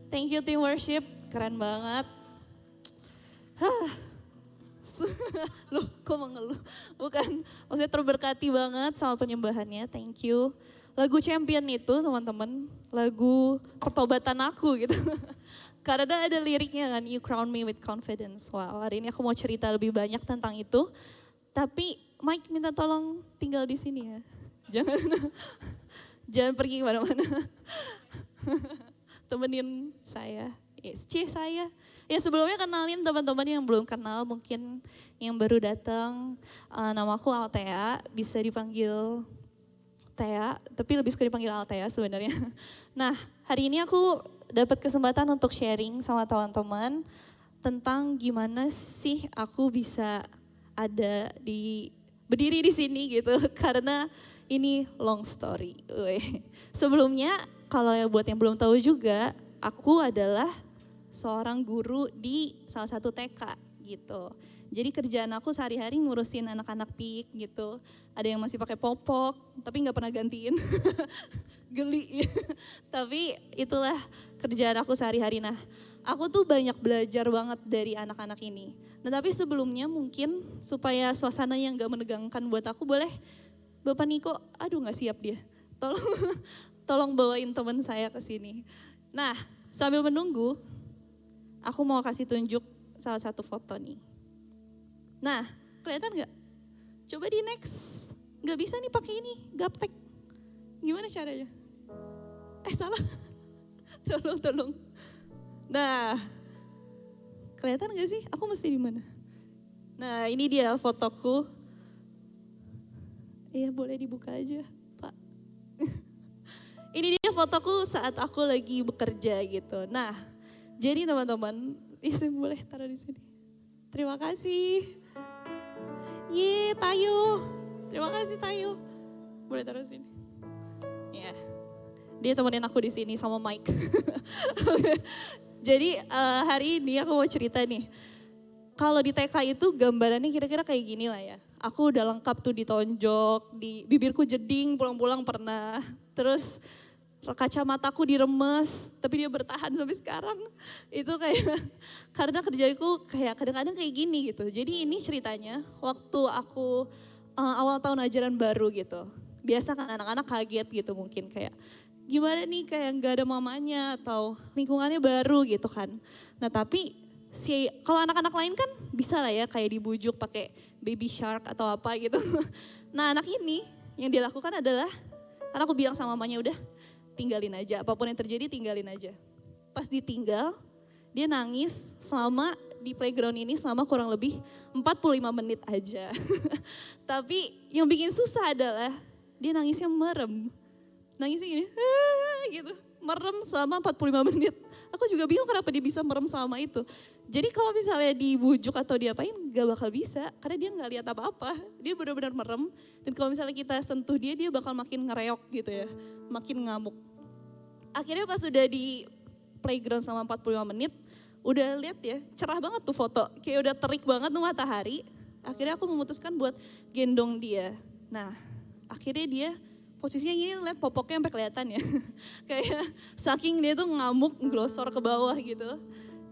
Thank you tim worship, keren banget. Hah, loh kok mengeluh? Bukan, maksudnya terberkati banget sama penyembahannya, thank you. Lagu Champion itu teman-teman, lagu pertobatan aku gitu. Karena ada liriknya kan, You Crown Me With Confidence. Wow, hari ini aku mau cerita lebih banyak tentang itu. Tapi Mike minta tolong tinggal di sini ya. Jangan jangan pergi kemana-mana. Temenin saya. Yes, saya. Ya sebelumnya kenalin teman-teman yang belum kenal, mungkin yang baru datang. Namaku Althea, bisa dipanggil Thea, tapi lebih suka dipanggil Althea sebenarnya. Nah, hari ini aku dapat kesempatan untuk sharing sama teman-teman tentang gimana sih aku bisa ada berdiri di sini gitu, karena ini long story. Sebelumnya, kalau buat yang belum tahu juga, aku adalah seorang guru di salah satu TK gitu. Jadi kerjaan aku sehari-hari ngurusin anak-anak PIK gitu. Ada yang masih pakai popok, tapi nggak pernah gantiin. Geli. Tapi itulah kerjaan aku sehari-hari. Nah, aku tuh banyak belajar banget dari anak-anak ini. Nah, tapi sebelumnya mungkin supaya suasana yang nggak menegangkan buat aku, boleh Bapak Niko, aduh nggak siap dia. Tolong, tolong bawain teman saya ke sini. Nah, sambil menunggu, aku mau kasih tunjuk salah satu foto nih. Nah, kelihatan nggak? Coba di next. Nggak bisa nih pakai ini, gaptek. Gimana caranya? Salah. Tolong. Nah, kelihatan nggak sih? Aku mesti di mana? Nah, ini dia fotoku. Iya, boleh dibuka aja, Pak. Ini dia fotoku saat aku lagi bekerja gitu. Nah, jadi teman-teman, saya boleh taruh di sini. Terima kasih. Tayo. Terima kasih Tayo. Boleh taruh sini. Ya. Dia temenin aku di sini sama Mike. Jadi hari ini aku mau cerita nih. Kalau di TK itu gambarannya kira-kira kayak gini lah ya. Aku udah lengkap tuh ditonjok, di bibirku jeding pulang-pulang pernah. Terus kacamataku diremes, tapi dia bertahan sampai sekarang. Itu kayak, karena kerjaku kayak kadang-kadang kayak gini gitu. Jadi ini ceritanya waktu aku awal tahun ajaran baru gitu. Biasa kan anak-anak kaget gitu mungkin kayak, gimana nih kayak gak ada mamanya atau lingkungannya baru gitu kan. Nah tapi kalau anak-anak lain kan bisa lah ya kayak dibujuk pakai baby shark atau apa gitu. Nah anak ini yang dia lakukan adalah, karena aku bilang sama mamanya udah, tinggalin aja, apapun yang terjadi tinggalin aja. Pas ditinggal, dia nangis selama di playground ini selama kurang lebih 45 menit aja. Tapi yang bikin susah adalah dia nangisnya merem. Nangisnya gini, gitu, merem selama 45 menit. Aku juga bingung kenapa dia bisa merem selama itu. Jadi kalau misalnya dibujuk atau diapain gak bakal bisa, karena dia gak lihat apa-apa. Dia benar-benar merem, dan kalau misalnya kita sentuh dia bakal makin ngereok gitu ya, makin ngamuk. Akhirnya pas udah di playground selama 45 menit, udah lihat ya, cerah banget tuh foto. Kayak udah terik banget tuh matahari. Akhirnya aku memutuskan buat gendong dia. Nah, akhirnya dia posisinya gini, lihat popoknya sampai kelihatan ya. Kayak saking dia tuh ngamuk, glosor ke bawah gitu.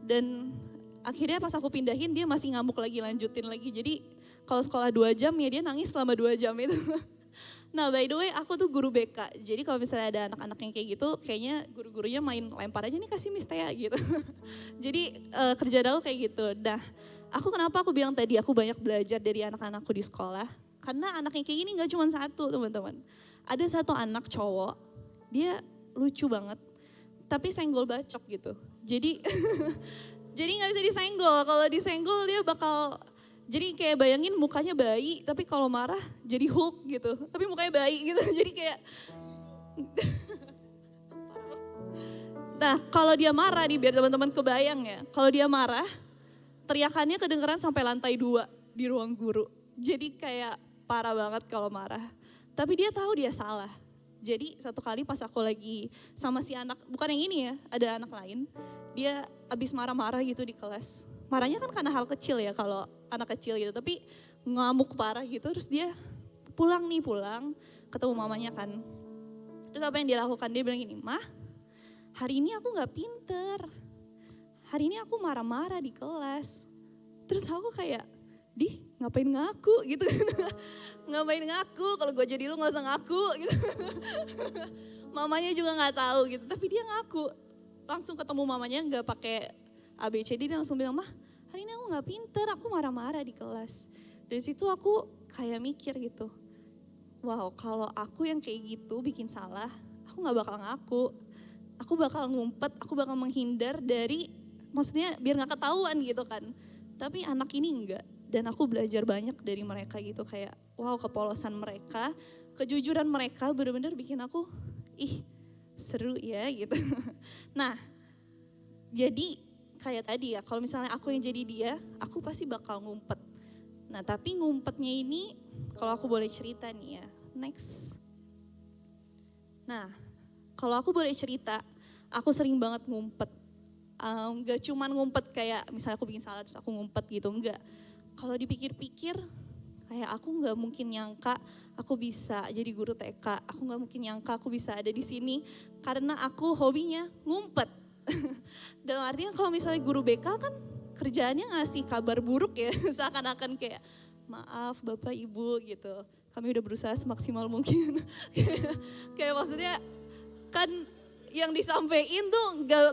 Dan akhirnya pas aku pindahin dia masih ngamuk lagi, lanjutin lagi. Jadi kalau sekolah 2 jam ya dia nangis selama 2 jam itu. Nah by the way aku tuh guru BK, jadi kalau misalnya ada anak-anak yang kayak gitu, kayaknya guru-gurunya main lempar aja nih kasih Miss Thea gitu. Jadi kerjaan aku kayak gitu. Nah kenapa aku bilang tadi aku banyak belajar dari anak-anakku di sekolah, karena anak yang kayak gini gak cuma satu teman-teman. Ada satu anak cowok, dia lucu banget, tapi senggol bacok gitu. Jadi jadi gak bisa disenggol, kalau disenggol dia bakal... Jadi kayak bayangin mukanya bayi, tapi kalau marah jadi Hulk gitu. Tapi mukanya bayi gitu, jadi kayak... Nah kalau dia marah nih, biar teman-teman kebayang ya. Kalau dia marah, teriakannya kedengeran sampai lantai 2 di ruang guru. Jadi kayak parah banget kalau marah. Tapi dia tahu dia salah. Jadi satu kali pas aku lagi sama si anak, bukan yang ini ya, ada anak lain. Dia abis marah-marah gitu di kelas. Marahnya kan karena hal kecil ya kalau anak kecil gitu, tapi ngamuk parah gitu. Terus dia pulang ketemu mamanya kan. Terus apa yang dia lakukan, dia bilang gini, "Mah, hari ini aku gak pinter, hari ini aku marah-marah di kelas. Terus aku kayak, ngapain ngaku gitu. Ngapain ngaku, kalau gue jadi lu gak usah ngaku gitu. Mamanya juga gak tahu gitu, tapi dia ngaku. Langsung ketemu mamanya gak pakai ABCD, dia langsung bilang, "Mah, hari ini aku gak pinter, aku marah-marah di kelas." Dari situ aku kayak mikir gitu, wow, kalau aku yang kayak gitu bikin salah, aku gak bakal ngaku. Aku bakal ngumpet, aku bakal menghindar dari, maksudnya biar gak ketahuan gitu kan. Tapi anak ini enggak, dan aku belajar banyak dari mereka gitu, kayak wow, kepolosan mereka, kejujuran mereka benar-benar bikin aku, seru ya gitu. Nah, jadi kayak tadi ya, kalau misalnya aku yang jadi dia, aku pasti bakal ngumpet. Nah, tapi ngumpetnya ini, kalau aku boleh cerita nih ya, next. Nah, kalau aku boleh cerita, aku sering banget ngumpet. Gak cuman ngumpet kayak misalnya aku bikin salah terus aku ngumpet gitu, enggak. Kalau dipikir-pikir, kayak aku gak mungkin nyangka aku bisa jadi guru TK, aku gak mungkin nyangka aku bisa ada di sini karena aku hobinya ngumpet. Dalam artinya kalau misalnya guru BK kan kerjaannya ngasih kabar buruk ya, seakan-akan kayak maaf Bapak Ibu gitu, kami udah berusaha semaksimal mungkin. Kayak maksudnya kan yang disampaikan tuh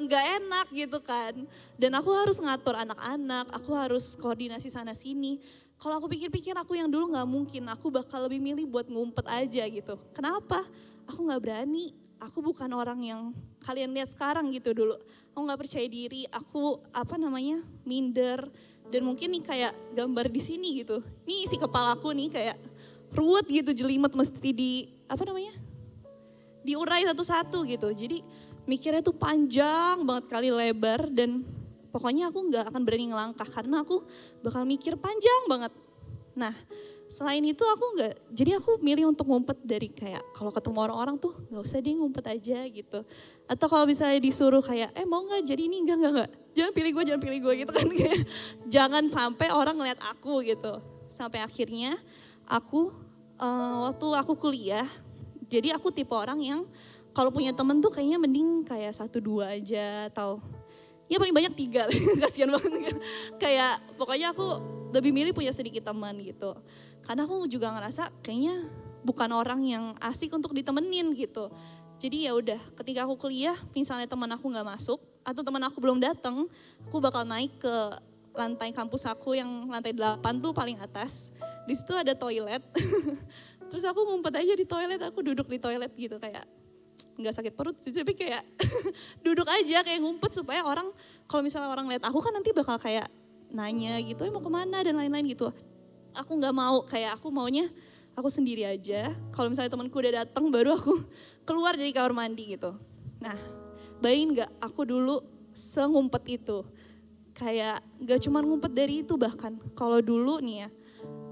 nggak enak gitu kan. Dan aku harus ngatur anak-anak, aku harus koordinasi sana sini. Kalau aku pikir-pikir aku yang dulu nggak mungkin, aku bakal lebih milih buat ngumpet aja gitu. Kenapa? Aku nggak berani, aku bukan orang yang kalian lihat sekarang gitu dulu. Aku nggak percaya diri, aku minder. Dan mungkin nih kayak gambar di sini gitu. Nih isi kepala aku nih kayak ruwet gitu, jelimet mesti diurai satu-satu gitu. Jadi mikirnya tuh panjang banget kali lebar dan pokoknya aku gak akan berani ngelangkah karena aku bakal mikir panjang banget. Nah, selain itu jadi aku milih untuk ngumpet dari kayak kalau ketemu orang-orang tuh gak usah deh, ngumpet aja gitu. Atau kalau misalnya disuruh kayak mau gak jadi ini, enggak. Jangan pilih gue gitu kan. Jangan sampai orang ngeliat aku gitu. Sampai akhirnya aku waktu aku kuliah, jadi aku tipe orang yang kalau punya temen tuh kayaknya mending kayak 1-2 aja atau ya paling banyak 3, kasihan banget. Kayak pokoknya aku lebih milih punya sedikit teman gitu. Karena aku juga ngerasa kayaknya bukan orang yang asik untuk ditemenin gitu. Jadi ya udah, ketika aku kuliah, misalnya teman aku nggak masuk atau teman aku belum datang, aku bakal naik ke lantai kampus aku yang lantai 8 tuh paling atas. Di situ ada toilet. Terus aku ngumpet aja di toilet, aku duduk di toilet gitu kayak nggak sakit perut sih, tapi kayak duduk aja kayak ngumpet supaya orang, kalau misalnya orang lihat aku kan nanti bakal kayak nanya gitu, mau kemana dan lain-lain gitu. Aku nggak mau, kayak aku maunya aku sendiri aja. Kalau misalnya temanku udah datang baru aku keluar dari kamar mandi gitu. Nah, bayangin nggak aku dulu sengumpet itu. Kayak nggak cuma ngumpet dari itu, bahkan kalau dulu nih ya,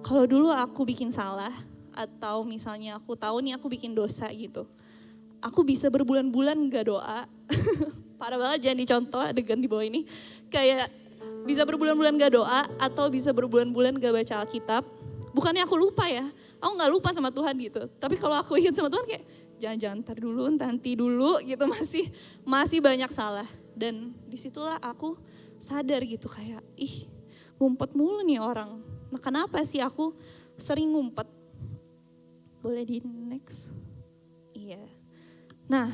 kalau dulu aku bikin salah atau misalnya aku tahu nih aku bikin dosa gitu, aku bisa berbulan-bulan gak doa. Parah banget, jangan dicontoh adegan di bawah ini. Kayak bisa berbulan-bulan gak doa atau bisa berbulan-bulan gak baca Alkitab. Bukannya aku lupa ya, aku gak lupa sama Tuhan gitu. Tapi kalau aku ingat sama Tuhan kayak jangan nanti dulu gitu, masih banyak salah. Dan disitulah aku sadar gitu kayak ngumpet mulu nih orang. Nah, kenapa sih aku sering ngumpet? Boleh di next? Iya. Nah,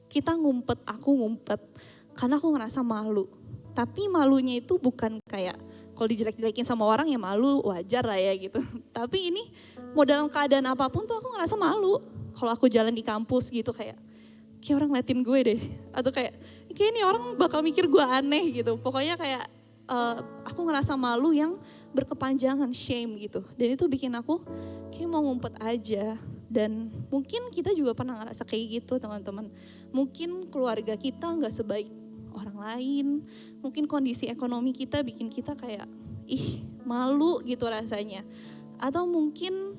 aku ngumpet karena aku ngerasa malu. Tapi malunya itu bukan kayak kalau dijelek-jelekin sama orang ya malu, wajar lah ya gitu. Tapi ini mau dalam keadaan apapun tuh aku ngerasa malu. Kalau aku jalan di kampus gitu kayak orang ngeliatin gue deh. Atau kayak ini orang bakal mikir gue aneh gitu. Pokoknya kayak aku ngerasa malu yang berkepanjangan, shame gitu. Dan itu bikin aku kayak mau ngumpet aja. Dan mungkin kita juga pernah ngerasa kayak gitu teman-teman. Mungkin keluarga kita gak sebaik orang lain. Mungkin kondisi ekonomi kita bikin kita kayak malu gitu rasanya. Atau mungkin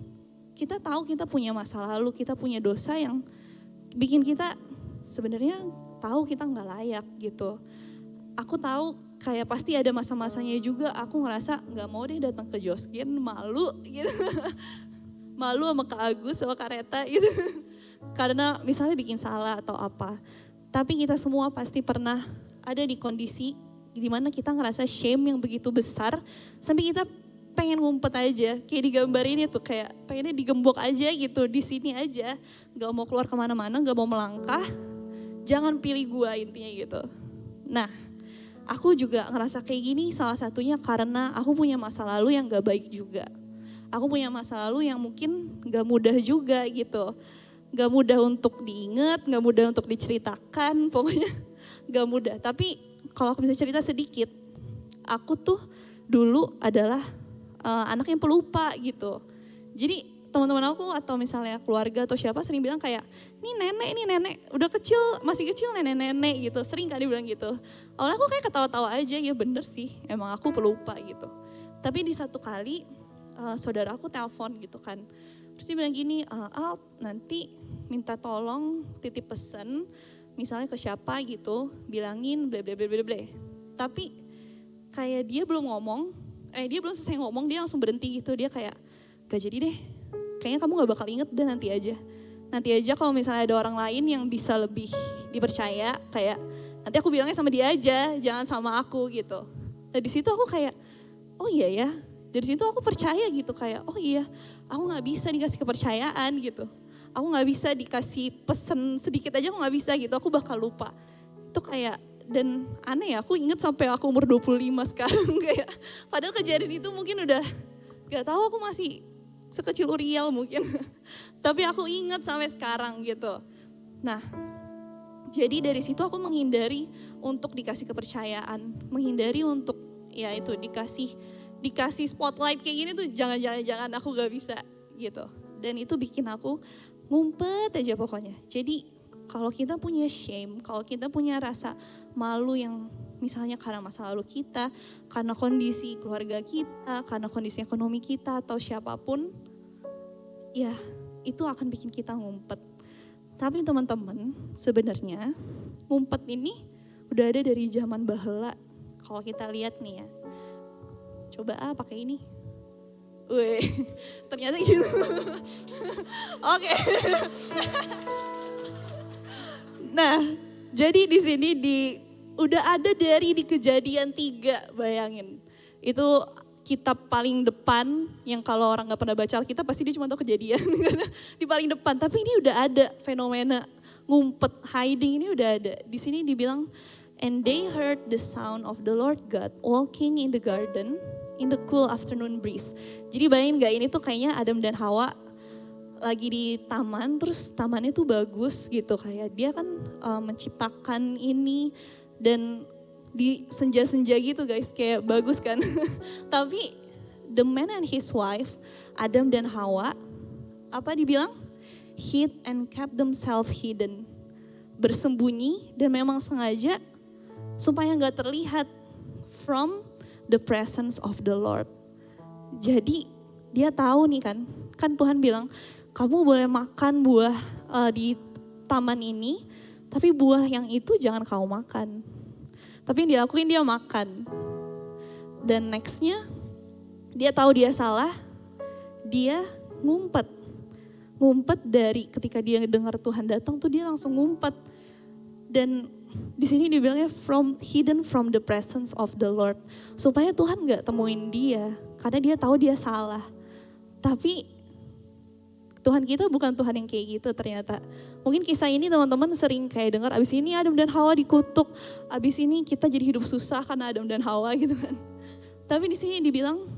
kita tahu kita punya masa lalu, kita punya dosa yang bikin kita sebenarnya tahu kita gak layak gitu. Aku tahu kayak pasti ada masa-masanya juga aku ngerasa gak mau deh datang ke Joskin, malu gitu. Malu sama Kak Agus sama Kak Reta gitu. Karena misalnya bikin salah atau apa. Tapi kita semua pasti pernah ada di kondisi dimana kita ngerasa shame yang begitu besar sampai kita pengen ngumpet aja. Kayak di gambar ini tuh kayak pengennya digembok aja gitu, di sini aja. Gak mau keluar kemana-mana, gak mau melangkah. Jangan pilih gua intinya gitu. Nah, aku juga ngerasa kayak gini salah satunya karena aku punya masa lalu yang gak baik juga. Aku punya masa lalu yang mungkin gak mudah juga gitu. Gak mudah untuk diingat, gak mudah untuk diceritakan, pokoknya gak mudah. Tapi kalau aku bisa cerita sedikit, aku tuh dulu adalah anak yang pelupa gitu. Jadi teman-teman aku atau misalnya keluarga atau siapa sering bilang kayak, ini nenek, udah kecil, masih kecil nenek-nenek gitu. Sering kan dibilang gitu. Awalnya aku kayak ketawa-tawa aja, ya bener sih, emang aku pelupa gitu. Tapi di satu kali saudara aku telepon gitu kan. Terus dia bilang gini, Al nanti minta tolong titip pesen misalnya ke siapa gitu, bilangin ble. Tapi kayak dia belum selesai ngomong, dia langsung berhenti gitu. Dia kayak, gak jadi deh, kayaknya kamu gak bakal inget deh, nanti aja kalau misalnya ada orang lain yang bisa lebih dipercaya, kayak nanti aku bilangnya sama dia aja, jangan sama aku gitu. Nah di situ aku kayak, oh iya ya, dari situ aku percaya gitu kayak, oh iya, aku gak bisa dikasih kepercayaan gitu. Aku gak bisa dikasih pesen sedikit aja, aku gak bisa gitu, aku bakal lupa. Itu kayak, dan aneh ya, aku inget sampai aku umur 25 sekarang kayak, padahal kejadian itu mungkin udah, gak tahu aku masih sekecil Uriel mungkin. Tapi aku inget sampai sekarang gitu. Nah, jadi dari situ aku menghindari untuk dikasih kepercayaan, menghindari untuk ya itu dikasih spotlight kayak gini tuh jangan aku gak bisa gitu. Dan itu bikin aku ngumpet aja pokoknya. Jadi kalau kita punya shame, kalau kita punya rasa malu yang misalnya karena masa lalu kita, karena kondisi keluarga kita, karena kondisi ekonomi kita atau siapapun, ya itu akan bikin kita ngumpet. Tapi teman-teman sebenarnya ngumpet ini udah ada dari zaman bahela. Kalau kita lihat nih ya. Coba pakai ini. Wih, ternyata gitu. Oke. Nah, jadi di sini udah ada dari di Kejadian 3, bayangin. Itu kitab paling depan yang kalau orang gak pernah baca Alkitab pasti dia cuma tahu Kejadian. Di paling depan, tapi ini udah ada fenomena ngumpet, hiding ini udah ada. Di sini dibilang, and they heard the sound of the Lord God walking in the garden in the cool afternoon breeze. Jadi bayangin gak, ini tuh kayaknya Adam dan Hawa lagi di taman, terus tamannya tuh bagus gitu. Kayak dia kan menciptakan ini dan di senja-senja gitu guys, kayak bagus kan. Tapi the man and his wife, Adam dan Hawa, apa dibilang? Hid and kept themselves hidden. Bersembunyi dan memang sengaja supaya gak terlihat from the presence of the Lord. Jadi dia tahu nih kan Tuhan bilang, kamu boleh makan buah di taman ini, tapi buah yang itu jangan kamu makan. Tapi yang dilakuin dia makan. Dan nextnya dia tahu dia salah, dia ngumpet. Ngumpet dari ketika dia dengar Tuhan datang tuh dia langsung ngumpet. Dan di sini dibilangnya hidden from the presence of the Lord. Supaya Tuhan gak temuin dia, karena dia tahu dia salah. Tapi Tuhan kita bukan Tuhan yang kayak gitu ternyata. Mungkin kisah ini teman-teman sering kayak dengar, abis ini Adam dan Hawa dikutuk, abis ini kita jadi hidup susah karena Adam dan Hawa gitu kan. Tapi di sini dibilang,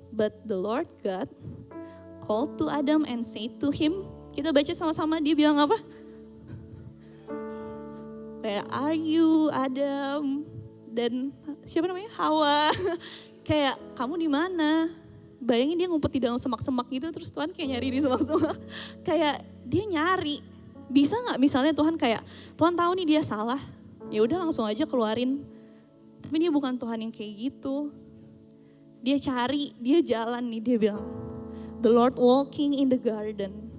but the Lord God called to Adam and said to him, kita baca sama-sama, dia bilang apa? Where are you, Adam? Dan siapa namanya? Hawa. Kayak, kamu di mana? Bayangin dia ngumpet di dalam semak-semak gitu, terus Tuhan kayak nyari di semak-semak. Kayak dia nyari. Bisa gak misalnya Tuhan kayak, Tuhan tahu nih dia salah, ya udah langsung aja keluarin. Tapi dia bukan Tuhan yang kayak gitu. Dia cari, dia jalan nih, dia bilang, the Lord walking in the garden.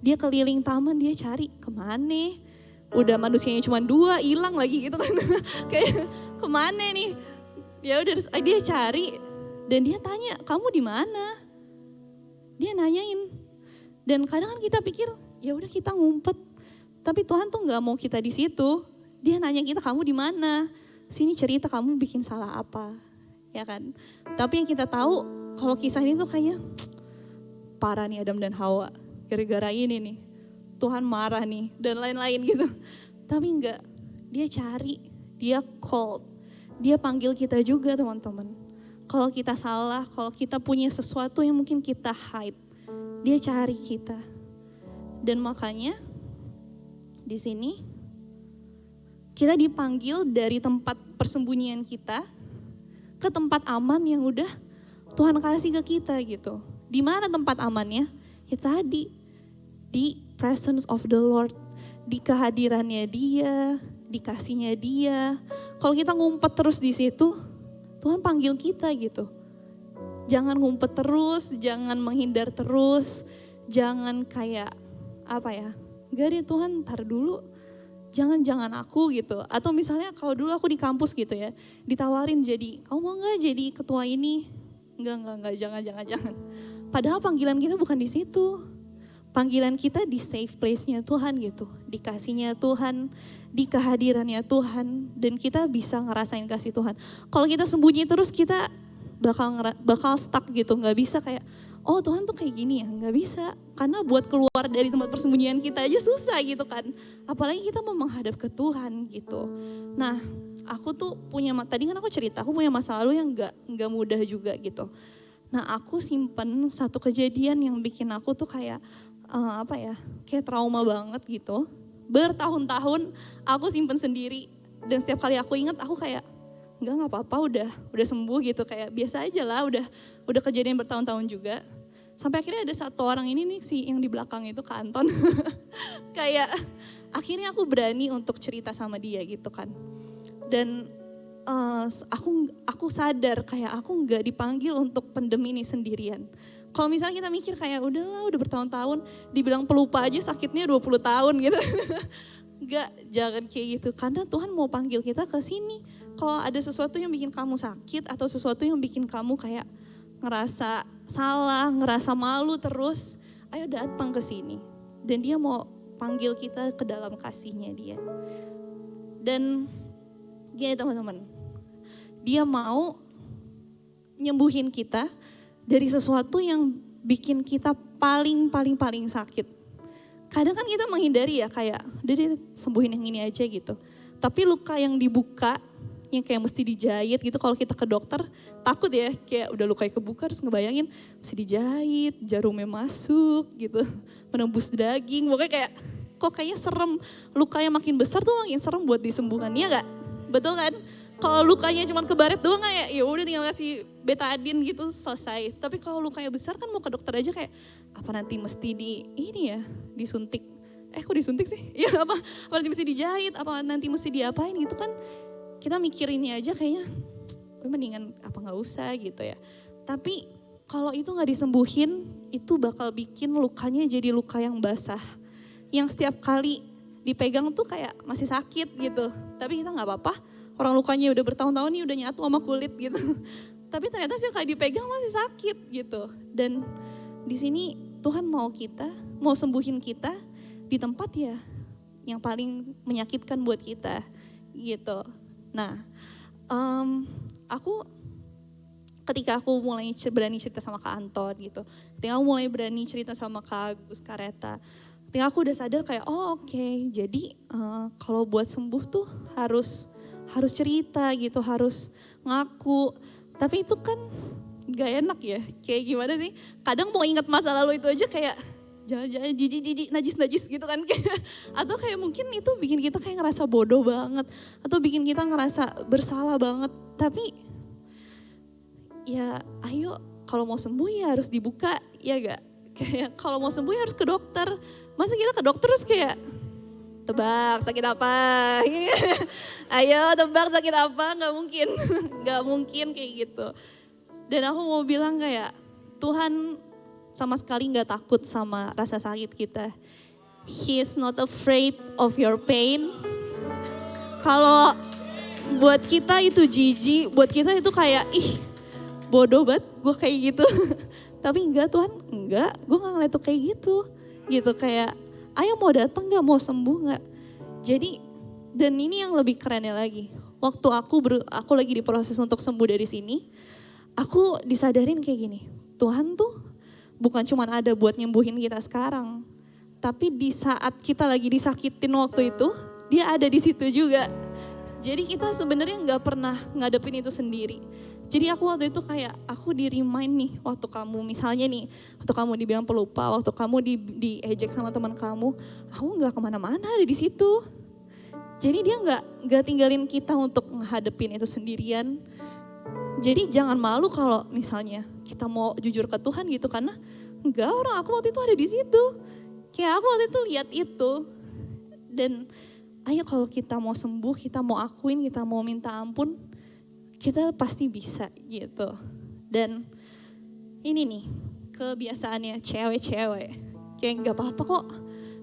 Dia keliling taman, dia cari, kemana? Udah manusianya cuma 2, hilang lagi gitu kan. Kayak kemana nih? Ya udah dia cari dan dia tanya, kamu di mana? Dia nanyain. Dan kadang kan kita pikir, ya udah kita ngumpet. Tapi Tuhan tuh nggak mau kita di situ. Dia nanya kita, kamu di mana? Sini cerita kamu bikin salah apa, ya kan? Tapi yang kita tahu kalau kisah ini tuh kayaknya parah nih Adam dan Hawa. Gara-gara ini nih Tuhan marah nih dan lain-lain gitu. Tapi enggak, dia cari, dia call, dia panggil kita juga teman-teman. Kalau kita salah, kalau kita punya sesuatu yang mungkin kita hide, dia cari kita. Dan makanya di sini kita dipanggil dari tempat persembunyian kita ke tempat aman yang udah Tuhan kasih ke kita gitu. Di mana tempat amannya? Ya tadi, di presence of the Lord, di kehadirannya Dia, di kasihnya Dia. Kalau kita ngumpet terus di situ, Tuhan panggil kita gitu. Jangan ngumpet terus, jangan menghindar terus, jangan kayak apa ya? Gak deh Tuhan, ntar dulu. Jangan aku gitu. Atau misalnya kalau dulu aku di kampus gitu ya, ditawarin jadi, kamu mau gak jadi ketua ini? Enggak, jangan. Padahal panggilan kita bukan di situ. Panggilan kita di safe place-nya Tuhan gitu. Di kasihnya Tuhan, di kehadirannya Tuhan. Dan kita bisa ngerasain kasih Tuhan. Kalau kita sembunyi terus kita bakal stuck gitu. Gak bisa kayak, oh Tuhan tuh kayak gini ya, nggak bisa. Karena buat keluar dari tempat persembunyian kita aja susah gitu kan. Apalagi kita mau menghadap ke Tuhan gitu. Nah aku tuh punya, tadi kan aku cerita, aku punya masa lalu yang nggak mudah juga gitu. Nah aku simpen satu kejadian yang bikin aku tuh kayak, kayak trauma banget gitu. Bertahun-tahun aku simpen sendiri. Dan setiap kali aku inget aku kayak, nggak apa-apa udah sembuh gitu, kayak biasa aja lah, udah kejadian bertahun-tahun juga. Sampai akhirnya ada satu orang ini nih si yang di belakang itu, Kak Anton. Kayak akhirnya aku berani untuk cerita sama dia gitu kan. Dan aku sadar kayak aku nggak dipanggil untuk pendem ini sendirian. Kalau misalnya kita mikir kayak udahlah udah bertahun-tahun, dibilang pelupa aja sakitnya 20 tahun gitu. Enggak, jangan kayak gitu. Karena Tuhan mau panggil kita ke sini. Kalau ada sesuatu yang bikin kamu sakit atau sesuatu yang bikin kamu kayak ngerasa salah, ngerasa malu terus, ayo datang ke sini. Dan dia mau panggil kita ke dalam kasihnya dia. Dan gini teman-teman, dia mau nyembuhin kita dari sesuatu yang bikin kita paling sakit. Kadang kan kita menghindari ya kayak, udah deh sembuhin yang ini aja gitu. Tapi luka yang dibuka, yang kayak mesti dijahit gitu, kalau kita ke dokter takut ya, kayak udah lukanya kebuka terus ngebayangin mesti dijahit, jarumnya masuk gitu, menembus daging, pokoknya kayak kok kayaknya serem, lukanya makin besar tuh makin serem buat disembuhkan, ya gak? Betul kan? Kalau lukanya cuma kebaret doang kayak ya udah tinggal kasih betadine gitu selesai. Tapi kalau lukanya besar kan mau ke dokter aja kayak apa nanti mesti disuntik. Kok disuntik sih? Ya apa nanti mesti dijahit, apa nanti mesti diapain gitu kan. Kita mikir ini aja kayaknya mendingan apa nggak usah gitu ya. Tapi kalau itu nggak disembuhin, itu bakal bikin lukanya jadi luka yang basah. Yang setiap kali dipegang tuh kayak masih sakit gitu. Tapi kita nggak apa-apa. Orang lukanya udah bertahun-tahun nih udah nyatu sama kulit gitu. Tapi ternyata sih kayak dipegang masih sakit gitu. Dan di sini Tuhan mau sembuhin kita di tempat ya yang paling menyakitkan buat kita gitu. Nah, ketika aku mulai berani cerita sama Kak Anton gitu, ketika aku mulai berani cerita sama Kak Agus Kareta, ketika aku udah sadar kayak oke, jadi kalau buat sembuh tuh harus cerita gitu, harus ngaku. Tapi itu kan gak enak ya, kayak gimana sih? Kadang mau ingat masa lalu itu aja kayak jangan-jangan jijik, najis gitu kan. Atau kayak mungkin itu bikin kita kayak ngerasa bodoh banget. Atau bikin kita ngerasa bersalah banget. Tapi ya ayo kalau mau sembuh ya harus dibuka, ya gak? Kayak kalau mau sembuh ya harus ke dokter. Masa kita ke dokter terus kayak tebak sakit apa? Ayo tebak sakit apa? Gak mungkin kayak gitu. Dan aku mau bilang kayak Tuhan sama sekali gak takut sama rasa sakit kita. He is not afraid of your pain. Kalau buat kita itu jijik, buat kita itu kayak bodoh banget gue kayak gitu. Tapi enggak Tuhan, enggak, gue gak ngeliat tuh kayak gitu. Gitu kayak ayo mau datang gak, mau sembuh gak. Jadi Dan ini yang lebih kerennya lagi. Waktu aku lagi diproses untuk sembuh dari sini, aku disadarin kayak gini. Tuhan tuh bukan cuma ada buat nyembuhin kita sekarang, tapi di saat kita lagi disakitin waktu itu, dia ada di situ juga. Jadi kita sebenarnya nggak pernah ngadepin itu sendiri. Jadi aku waktu itu kayak aku di-remind nih, waktu kamu misalnya nih, waktu kamu dibilang pelupa, waktu kamu diejek sama teman kamu, aku nggak kemana-mana, ada di situ. Jadi dia nggak tinggalin kita untuk menghadapin itu sendirian. Jadi jangan malu kalau misalnya kita mau jujur ke Tuhan gitu, karena enggak, orang aku waktu itu ada di situ. Kayak aku waktu itu lihat itu. Dan ayo kalau kita mau sembuh, kita mau akuin, kita mau minta ampun, kita pasti bisa gitu. Dan ini nih kebiasaannya cewek-cewek. Kayak nggak apa-apa kok.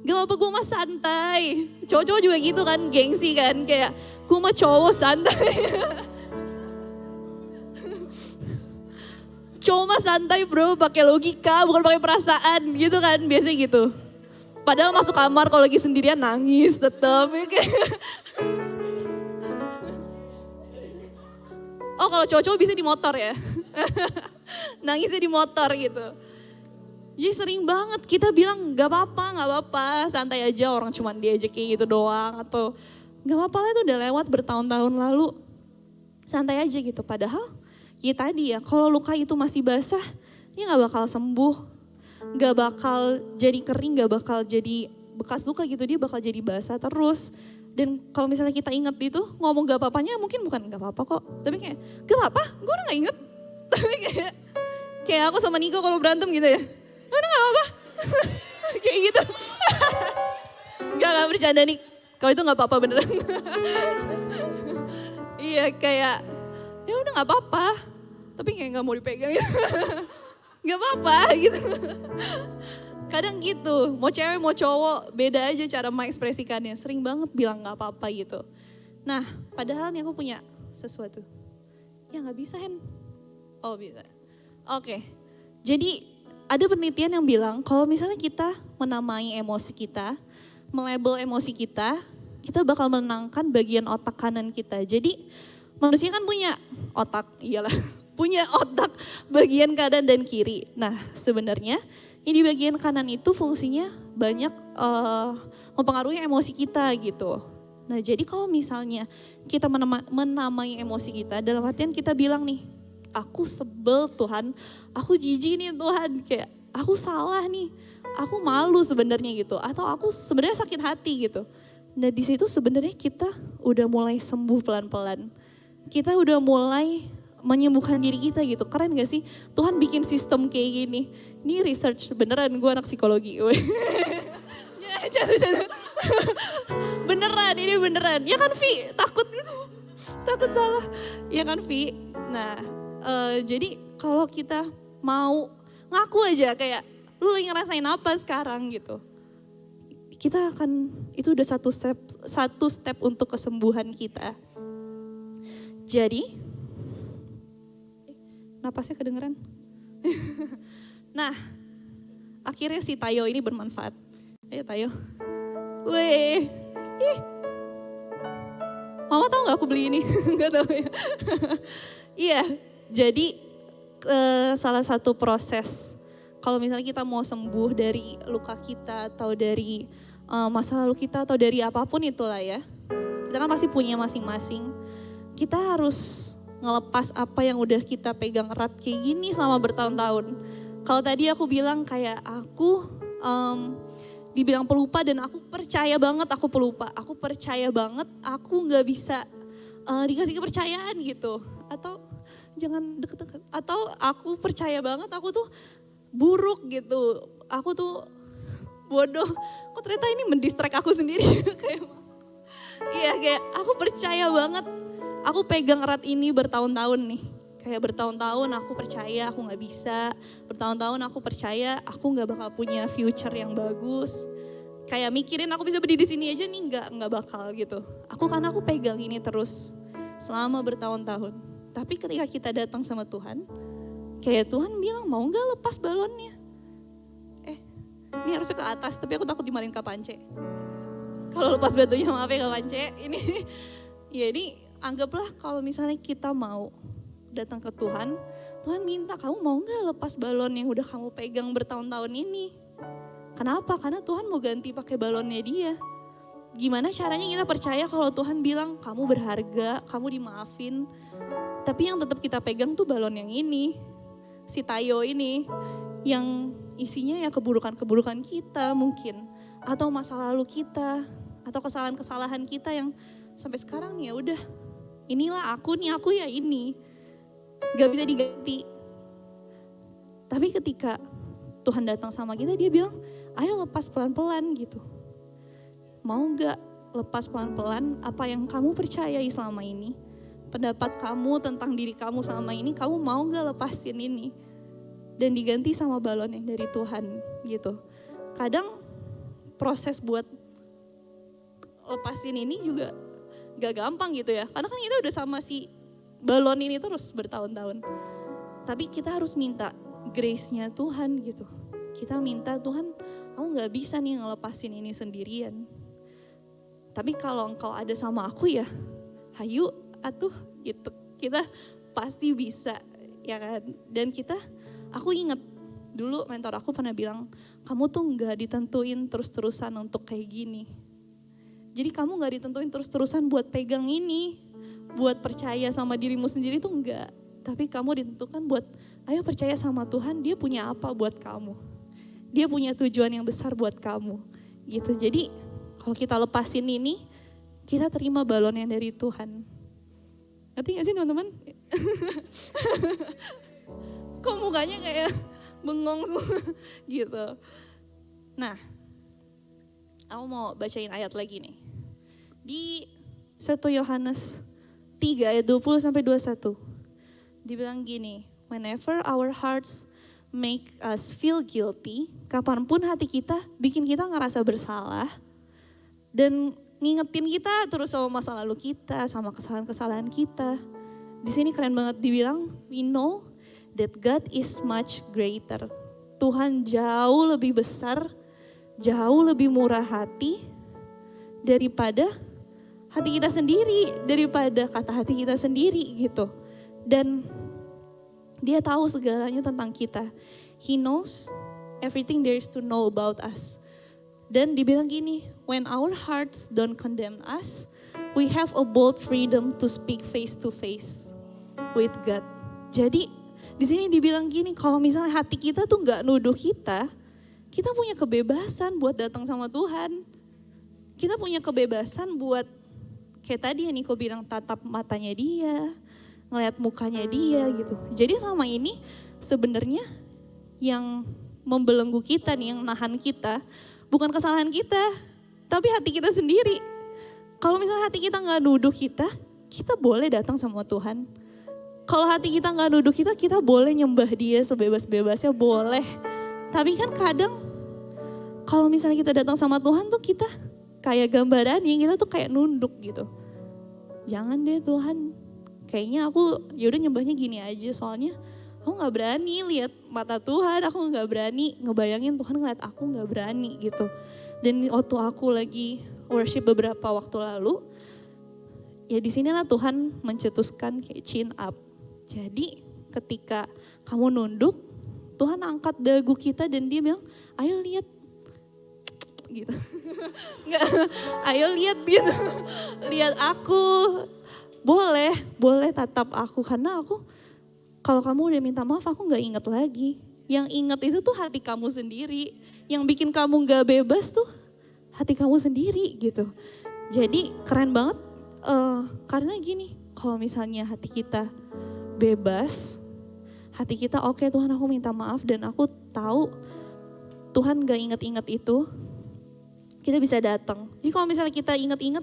Gak apa-apa, gue mah santai. Cowok-cowok juga gitu kan, gengsi kan. Kayak gue mah cowok santai. Cowok mah santai bro, pakai logika bukan pakai perasaan gitu kan, biasanya gitu. Padahal masuk kamar kalau lagi sendirian nangis tetap. Oh kalau cowok-cowok bisa di motor ya. Nangisnya di motor gitu. Jadi sering banget kita bilang gak apa-apa, santai aja, orang cuma diajak kayak gitu doang. Atau gak apa-apa lah, itu udah lewat bertahun-tahun lalu. Santai aja gitu, padahal ya tadi ya, kalau luka itu masih basah, dia gak bakal sembuh. Gak bakal jadi kering, gak bakal jadi bekas luka gitu, dia bakal jadi basah terus. Dan kalau misalnya kita inget itu, ngomong gak apa-apanya mungkin bukan gak apa-apa kok. Tapi kayak, gak apa-apa, gue udah gak inget. Tapi kayak aku sama Niko kalau berantem gitu ya. Udah gak apa-apa. Kayak gitu. Gak bercanda nih. Kalau itu gak apa-apa beneran. Iya kayak, ya udah gak apa-apa. Tapi kayak gak mau dipegang ya. Gak apa-apa gitu. Kadang gitu, mau cewek mau cowok beda aja cara mengekspresikannya. Sering banget bilang gak apa-apa gitu. Nah padahal nih aku punya sesuatu. Ya gak bisa Hen. Oh bisa. Oke. Jadi ada penelitian yang bilang kalau misalnya kita menamai emosi kita, melabel emosi kita bakal menenangkan bagian otak kanan kita. Jadi manusia kan punya otak, iyalah, punya otak bagian kanan dan kiri. Nah sebenarnya ini bagian kanan itu fungsinya banyak mempengaruhi emosi kita gitu. Nah jadi kalau misalnya kita menamai emosi kita, dalam artian kita bilang nih, aku sebel Tuhan, aku jijik nih Tuhan, kayak aku salah nih, aku malu sebenarnya gitu, atau aku sebenarnya sakit hati gitu. Nah di situ sebenarnya kita udah mulai sembuh pelan-pelan, kita udah mulai menyembuhkan diri kita gitu. Keren gak sih Tuhan bikin sistem kayak gini? Ini research beneran, gue anak psikologi. Ya, canda. Beneran, ini beneran. Ya kan Vi, takut gitu, takut salah. Ya kan Vi. Nah jadi kalau kita mau ngaku aja kayak lu lagi ngerasain apa sekarang gitu, kita akan, itu udah satu step untuk kesembuhan kita. Jadi napasnya kedengeran. Nah akhirnya si Tayo ini bermanfaat. Ayo Tayo. Weh, Mama tahu gak aku beli ini? Gak tahu ya. Iya, jadi salah satu proses kalau misalnya kita mau sembuh dari luka kita atau dari masa lalu kita atau dari apapun itulah ya, kita kan pasti punya masing-masing. Kita harus ngelepas apa yang udah kita pegang erat kayak gini selama bertahun-tahun. Kalau tadi aku bilang kayak aku dibilang pelupa dan aku percaya banget aku pelupa, aku percaya banget aku nggak bisa dikasih kepercayaan gitu, atau jangan deket-deket, atau aku percaya banget aku tuh buruk gitu, aku tuh bodoh. Kok ternyata ini mendistract aku sendiri. Kayak aku percaya banget, aku pegang erat ini bertahun-tahun nih. Kayak bertahun-tahun aku percaya aku gak bisa, bertahun-tahun aku percaya aku gak bakal punya future yang bagus. Kayak mikirin aku bisa berdiri di sini aja nih gak bakal gitu. Karena aku pegang ini terus selama bertahun-tahun. Tapi ketika kita datang sama Tuhan, kayak Tuhan bilang mau gak lepas balonnya? Ini harusnya ke atas, tapi aku takut dimarahin Kak Pance. Kalau lepas batunya maaf ya Kak Wance. Ini anggaplah kalau misalnya kita mau datang ke Tuhan, Tuhan minta kamu mau gak lepas balon yang udah kamu pegang bertahun-tahun ini. Kenapa? Karena Tuhan mau ganti pakai balonnya dia. Gimana caranya kita percaya kalau Tuhan bilang kamu berharga, kamu dimaafin. Tapi yang tetap kita pegang tuh balon yang ini. Si tayo ini. Yang isinya ya keburukan-keburukan kita mungkin. Atau masa lalu kita. Atau kesalahan-kesalahan kita yang sampai sekarang nih ya udah. Inilah aku ya ini. Gak bisa diganti. Tapi ketika Tuhan datang sama kita dia bilang ayo lepas pelan-pelan gitu. Mau gak lepas pelan-pelan apa yang kamu percayai selama ini? Pendapat kamu tentang diri kamu selama ini, kamu mau gak lepasin ini? Dan diganti sama balon yang dari Tuhan gitu. Kadang proses buat lepasin ini juga gak gampang gitu ya. Karena kan kita udah sama si balon ini terus bertahun-tahun. Tapi kita harus minta grace-nya Tuhan gitu. Kita minta Tuhan, kamu gak bisa nih ngelepasin ini sendirian. Tapi kalau engkau ada sama aku ya, hayu atuh gitu. Kita pasti bisa ya kan. Dan aku inget dulu mentor aku pernah bilang, kamu tuh gak ditentuin terus-terusan untuk kayak gini. Jadi kamu gak ditentuin terus-terusan buat pegang ini, buat percaya sama dirimu sendiri tuh enggak. Tapi kamu ditentukan buat, ayo percaya sama Tuhan, dia punya apa buat kamu. Dia punya tujuan yang besar buat kamu. Gitu, jadi kalau kita lepasin ini, kita terima balon yang dari Tuhan. Ngerti gak sih teman-teman? Kok mukanya kayak bengong gitu. Nah, aku mau bacain ayat lagi nih. Di 1 Yohanes 3 ayat 20 sampai 21. Dibilang gini, whenever our hearts make us feel guilty, kapanpun hati kita bikin kita ngerasa bersalah dan ngingetin kita terus sama masa lalu kita, sama kesalahan-kesalahan kita. Di sini keren banget dibilang, we know that God is much greater. Tuhan jauh lebih besar, jauh lebih murah hati daripada hati kita sendiri, daripada kata hati kita sendiri gitu. Dan dia tahu segalanya tentang kita. He knows everything there is to know about us. Dan dibilang gini, when our hearts don't condemn us, we have a bold freedom to speak face to face with God. Jadi di sini dibilang gini, kalau misalnya hati kita tuh nggak nuduh kita punya kebebasan buat datang sama Tuhan. Kita punya kebebasan buat kayak tadi yang Niko bilang, tatap matanya dia, ngeliat mukanya dia gitu. Jadi sama ini sebenarnya yang membelenggu kita nih, yang nahan kita, bukan kesalahan kita, tapi hati kita sendiri. Kalau misalnya hati kita gak nuduh kita boleh datang sama Tuhan. Kalau hati kita gak nuduh kita boleh nyembah dia sebebas-bebasnya, boleh. Tapi kan kadang kalau misalnya kita datang sama Tuhan tuh kita kayak gambarannya, kita tuh kayak nunduk gitu. Jangan deh Tuhan, kayaknya aku yaudah nyembahnya gini aja, soalnya aku gak berani lihat mata Tuhan, aku gak berani ngebayangin Tuhan ngeliat aku, gak berani gitu. Dan waktu aku lagi worship beberapa waktu lalu, ya disinilah Tuhan mencetuskan kayak chin up. Jadi ketika kamu nunduk, Tuhan angkat dagu kita dan dia bilang, ayo lihat gitu. Enggak, ayo lihat gitu. Lihat aku. Boleh tatap aku, karena aku, kalau kamu udah minta maaf aku gak inget lagi. Yang inget itu tuh hati kamu sendiri. Yang bikin kamu gak bebas tuh hati kamu sendiri gitu. Jadi keren banget karena gini, kalau misalnya hati kita bebas, hati kita oke, Tuhan aku minta maaf dan aku tahu Tuhan gak inget-inget itu, kita bisa datang. Jadi kalau misalnya kita inget-inget,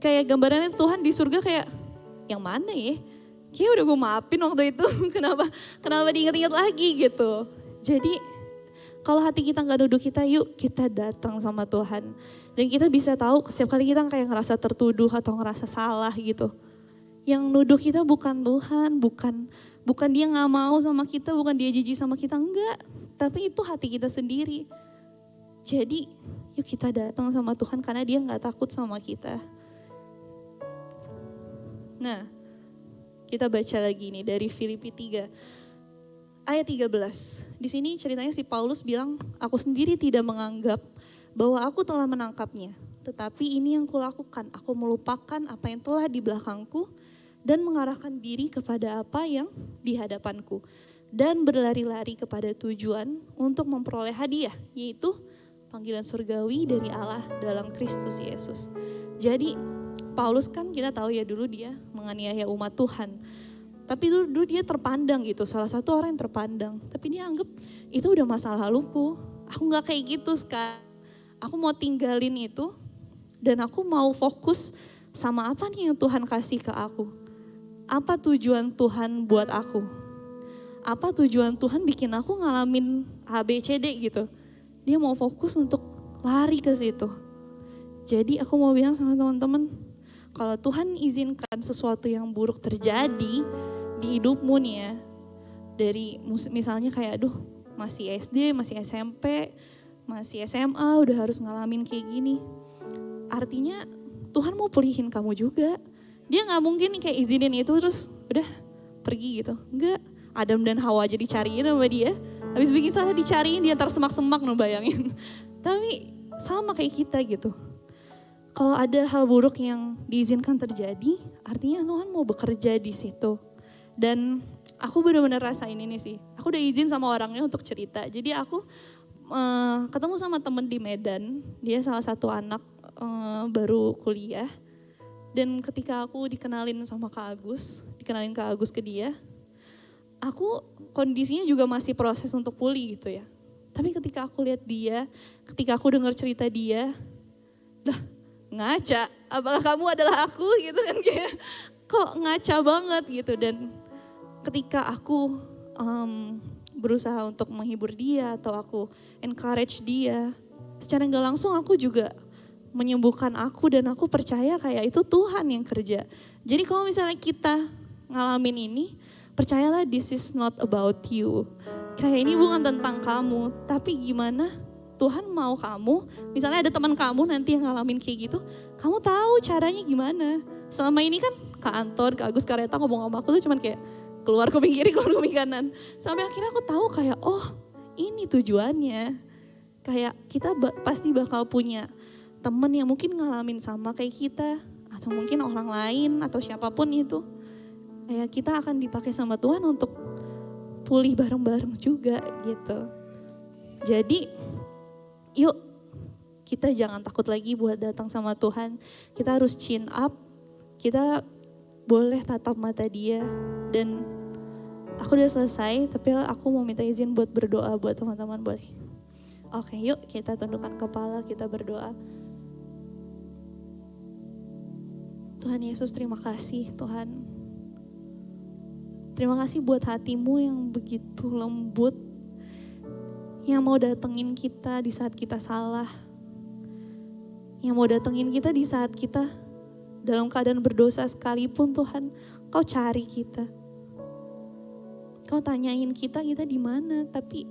kayak gambarannya Tuhan di surga kayak, yang mana ya? Kayaknya udah gue maafin waktu itu, kenapa diinget-inget lagi gitu. Jadi kalau hati kita gak nuduh kita, yuk kita datang sama Tuhan. Dan kita bisa tahu setiap kali kita kayak ngerasa tertuduh atau ngerasa salah gitu. Yang nuduh kita bukan Tuhan, bukan dia gak mau sama kita, bukan dia jijik sama kita, enggak. Tapi itu hati kita sendiri. Jadi yuk kita datang sama Tuhan karena dia gak takut sama kita. Nah, kita baca lagi nih dari Filipi 3 ayat 13. Di sini ceritanya si Paulus bilang, aku sendiri tidak menganggap bahwa aku telah menangkapnya. Tetapi ini yang kulakukan, aku melupakan apa yang telah di belakangku dan mengarahkan diri kepada apa yang di hadapanku. Dan berlari-lari kepada tujuan untuk memperoleh hadiah, yaitu panggilan surgawi dari Allah dalam Kristus Yesus. Jadi Paulus kan kita tahu ya dulu dia menganiaya umat Tuhan. Tapi dulu dia terpandang gitu, salah satu orang yang terpandang. Tapi dia anggap itu udah masa laluku, aku gak kayak gitu sekarang. Aku mau tinggalin itu dan aku mau fokus sama apa nih yang Tuhan kasih ke aku. Apa tujuan Tuhan buat aku? Apa tujuan Tuhan bikin aku ngalamin A, B, C, D gitu. Dia mau fokus untuk lari ke situ. Jadi aku mau bilang sama teman-teman, kalau Tuhan izinkan sesuatu yang buruk terjadi di hidupmu nih ya, dari misalnya kayak aduh masih SD, masih SMP, masih SMA udah harus ngalamin kayak gini. Artinya Tuhan mau pulihin kamu juga. Dia gak mungkin kayak izinin itu terus udah pergi gitu. Enggak, Adam dan Hawa aja dicariin sama dia. Habis bikin salah dicariin dia ntar semak-semak bayangin. Tapi sama kayak kita gitu. Kalau ada hal buruk yang diizinkan terjadi, artinya Tuhan mau bekerja di situ. Dan aku benar-benar rasain ini sih. Aku udah izin sama orangnya untuk cerita. Jadi aku ketemu sama temen di Medan. Dia salah satu anak baru kuliah. Dan ketika aku dikenalin sama Kak Agus, dikenalin Kak Agus ke dia, aku kondisinya juga masih proses untuk pulih gitu ya. Tapi ketika aku lihat dia, ketika aku dengar cerita dia, lah ngaca, apakah kamu adalah aku gitu kan, kayak kok ngaca banget gitu. Dan ketika aku berusaha untuk menghibur dia atau aku encourage dia, secara gak langsung aku juga menyembuhkan aku dan aku percaya kayak itu Tuhan yang kerja. Jadi kalau misalnya kita ngalamin ini, percayalah this is not about you. Kayak ini bukan tentang kamu, tapi gimana Tuhan mau kamu, misalnya ada teman kamu nanti yang ngalamin kayak gitu, kamu tahu caranya gimana. Selama ini kan Kak Anton, Kak Agus Kareta ngomong sama aku tuh cuman kayak keluar kuping kiri, keluar kuping kanan. Sampai akhirnya aku tahu kayak oh ini tujuannya. Kayak kita pasti bakal punya teman yang mungkin ngalamin sama kayak kita. Atau mungkin orang lain atau siapapun itu. Kayak kita akan dipakai sama Tuhan untuk pulih bareng-bareng juga gitu. Jadi yuk kita jangan takut lagi buat datang sama Tuhan. Kita harus chin up, kita boleh tatap mata dia. Dan aku udah selesai, tapi aku mau minta izin buat berdoa buat teman-teman, boleh? Oke, yuk kita tundukkan kepala, kita berdoa. Tuhan Yesus, terima kasih Tuhan. Terima kasih buat hatimu yang begitu lembut, yang mau datengin kita di saat kita salah, yang mau datengin kita di saat kita dalam keadaan berdosa sekalipun. Tuhan, Kau cari kita, Kau tanyain kita di mana, tapi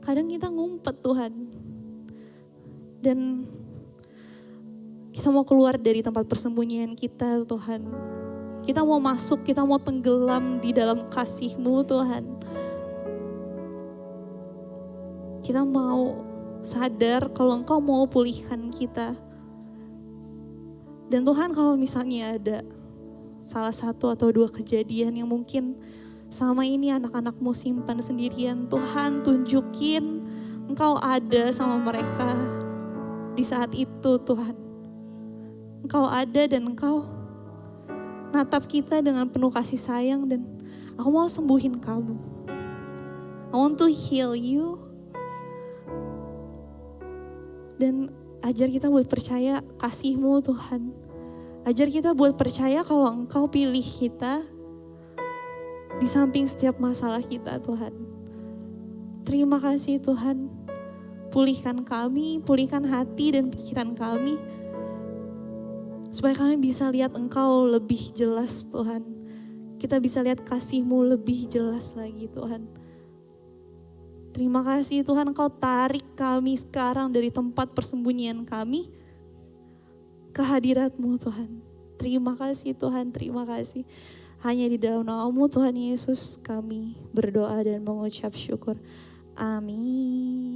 kadang kita ngumpet Tuhan. Dan kita mau keluar dari tempat persembunyian kita Tuhan. Kita mau masuk, kita mau tenggelam di dalam kasih-Mu Tuhan. Kita mau sadar kalau Engkau mau pulihkan kita. Dan Tuhan, kalau misalnya ada salah satu atau dua kejadian yang mungkin selama ini anak-anak-Mu simpan sendirian, Tuhan tunjukin Engkau ada sama mereka di saat itu Tuhan. Engkau ada dan Engkau natap kita dengan penuh kasih sayang, dan aku mau sembuhin kamu. I want to heal you. Dan ajar kita buat percaya kasih-Mu Tuhan. Ajar kita buat percaya kalau Engkau pilih kita di samping setiap masalah kita Tuhan. Terima kasih Tuhan. Pulihkan kami, pulihkan hati dan pikiran kami. Supaya kami bisa lihat Engkau lebih jelas Tuhan. Kita bisa lihat kasih-Mu lebih jelas lagi Tuhan. Terima kasih Tuhan, Engkau tarik kami sekarang dari tempat persembunyian kami ke hadirat-Mu Tuhan. Terima kasih Tuhan, terima kasih. Hanya di dalam nama-Mu Tuhan Yesus kami berdoa dan mengucap syukur. Amin.